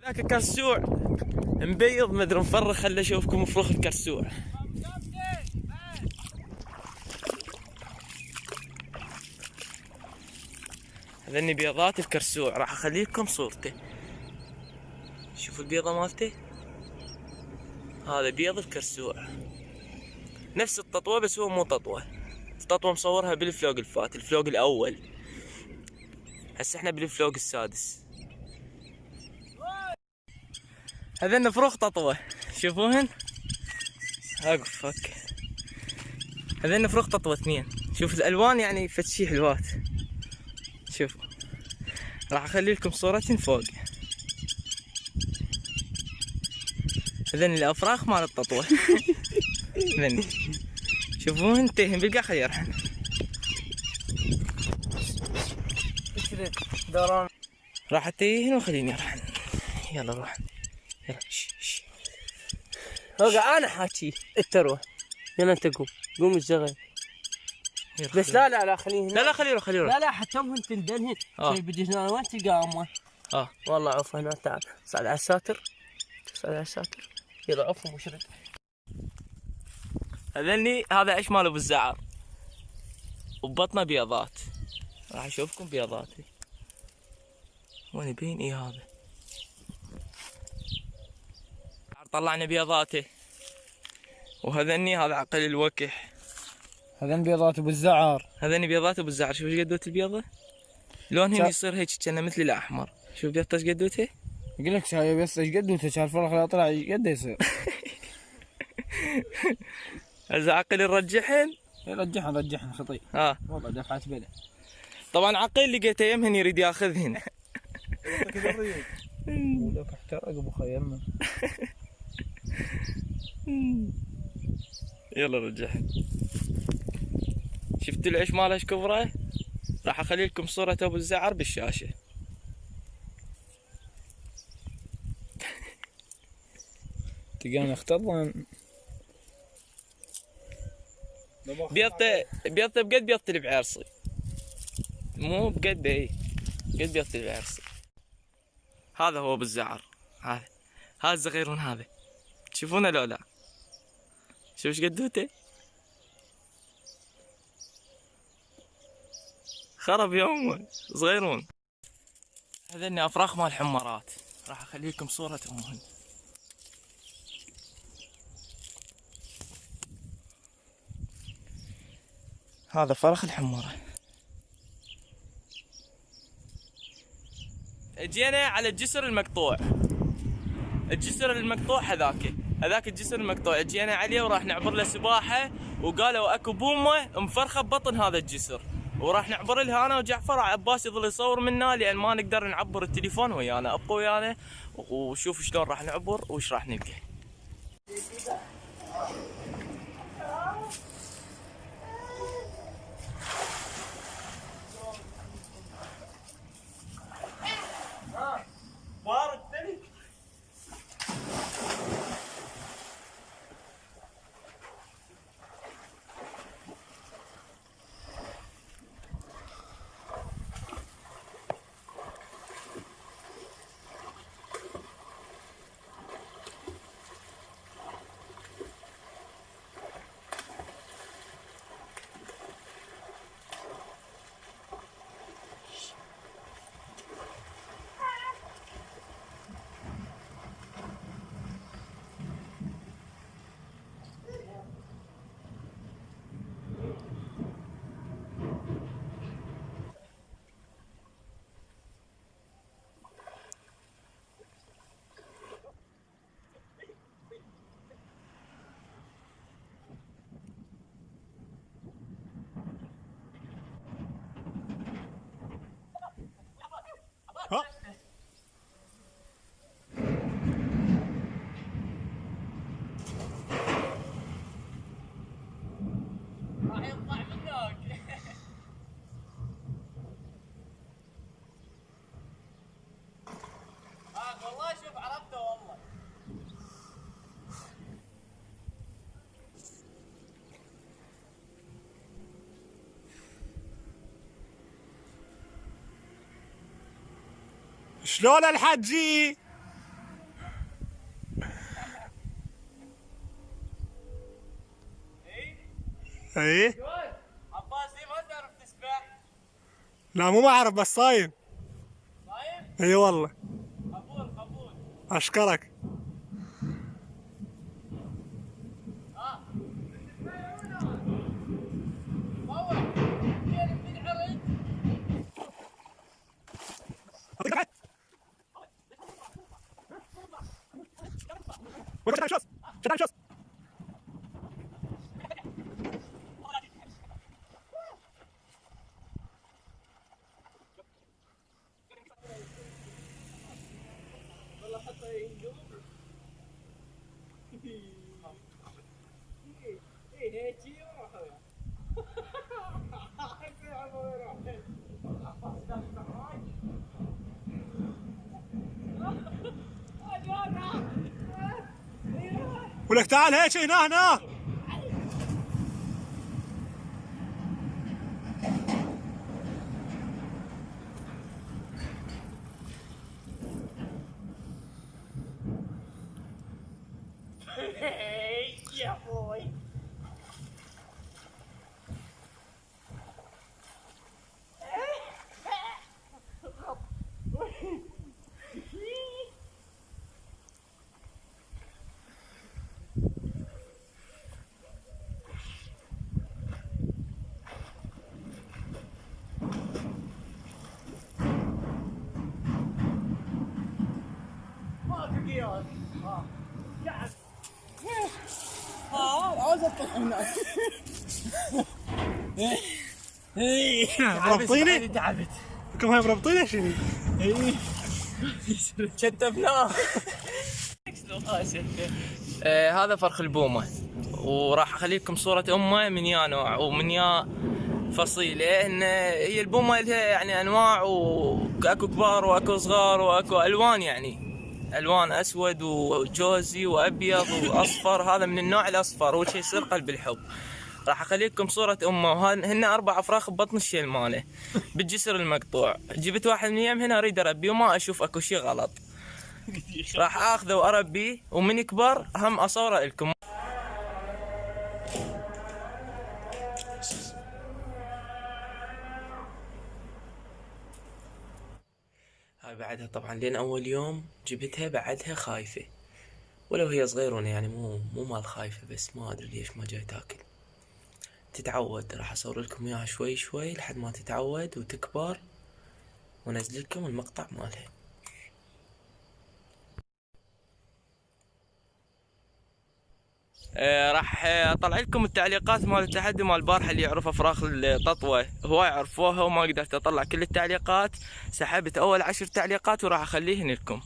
هناك كرسوع مبيض مدري مفرخ، خلي اشوفكم مفروخ الكرسوع. هذني بيضات الكرسوع، راح اخلي لكم صورته. شوفوا البيضة مالته، هذا بيض الكرسوع نفس التطوة بس هو مو تطوة. التطوة مصورها بالفلوق الفات، الفلوق الاول. هسه احنا بالفلوق السادس. هذن فروخ تطوة، شوفوهن اقفك. هذن فروخ تطوة اثنين، شوف الالوان يعني فتشي حلوات. شوفوا راح اخلي لكم صورتين فوق. هذن الافراخ مال التطوة. هذن شوفوهن تيهن بالقاع، خليه يرحن. راح اتيهن وخليني يرحن. يلا روح يلا. روح انا حاكي انت روح. يلا انت قوم قوم اشتغل. بس لا خليه هنا. لا خليه يروح خليه يروح. لا حتى هم تندلهن. شوي بدي هنا وين تلقى امه؟ والله عوف هنا. تعال صعد على الساتر. صعد على الساتر. يلا عوفهم وشرد. هذني هذا عيش مال ابو الزعر وبطنه بيضات. راح اشوفكم بيضاتي وين يبين. ايه هذا طلعنا بيضاته. وهذني هذا عقل الوكح. هذين بيضات ابو الزعر. هذني بيضات ابو الزعر. شوف ايش قدوت البيضه، لونهن يصير هيك كأنه مثل الاحمر. شوف بيضته ايش قدوته. يقول لك شاي بس ايش قدوته، الفرخ اللي طلع ايش قد يصير. هذا عقل نرجحن. رجحن خطير. والله دفعت بله. طبعا عقيل لقيته يمهن يريد ياخذهن. ولك احترق ابو خيمه. يلا رجحن. شفتوا العيش ماله ايش كبره؟ راح اخلي لكم صورة ابو الزعر بالشاشة. تلقاني اختضن. بيضته بقد بيضة البعيرصي، مو بقد اي قد بيضة البعيرصي. هذا هو ابو الزعر. هذا الزغيرون هذا تشوفونه لو لا؟ شوف ايش قدوته، خرب يا امه صغيرون. هذني افراخ مال حمارات، راح اخلي لكم صورة امهن. هذا فرخ الحمارة. اجينا على الجسر المقطوع. الجسر المقطوع هذاك الجسر المقطوع اجينا عليه وراح نعبر له سباحة، وقالوا اكو بومة مفرخة ببطن هذا الجسر، وراح نعبر لها انا وجعفر. عباس يظل يصور منا لان ما نقدر نعبر التليفون ويانا. ابقوا ويانا وشوفوا شلون راح نعبر وش راح نلقى. راح يطلع منك. والله شوف عرفته والله. شلون الحجي؟ ايه عباسي ما تعرف تسبح؟ لا مو ما اعرف بس صايم. صايم؟ اي والله. قبول قبول. اشكرك. ولك تعال هيك هنا. يا بوي. عاوز اطلع هناك. مربطيني؟ تعبت. كم هاي مربطيني شنو؟ شتفناه. هذا فرخ البومه، وراح اخلي لكم صوره امه من يا نوع ومن يا فصيله. ان هي البومه لها يعني انواع، واكو كبار واكو صغار واكو الوان، يعني الوان اسود وجوزي وابيض واصفر. هذا من النوع الاصفر، وجه يصير قلب الحب. راح اخلي لكم صوره امه، وهن 4 افراخ ببطن الشيل ماله بالجسر المقطوع. جبت واحد من الايام هنا اريد اربيه وما اشوف اكو شيء غلط، راح اخذه واربيه، ومن يكبر هم اصوره لكم. هاي بعدها طبعا لين اول يوم جبتها بعدها خايفه، ولو هي صغيرونه يعني مو مال خايفه، بس ما ادري ليش ما جاي تاكل. تتعود، راح اصور لكم اياها شوي شوي لحد ما تتعود وتكبر، وانزل لكم المقطع مالها. راح اطلع لكم التعليقات مال التحدي مال البارحه. اللي يعرف افراخ التطوه هواي يعرفوها، وما قدرت اطلع كل التعليقات. سحبت اول 10 تعليقات وراح اخليهن لكم.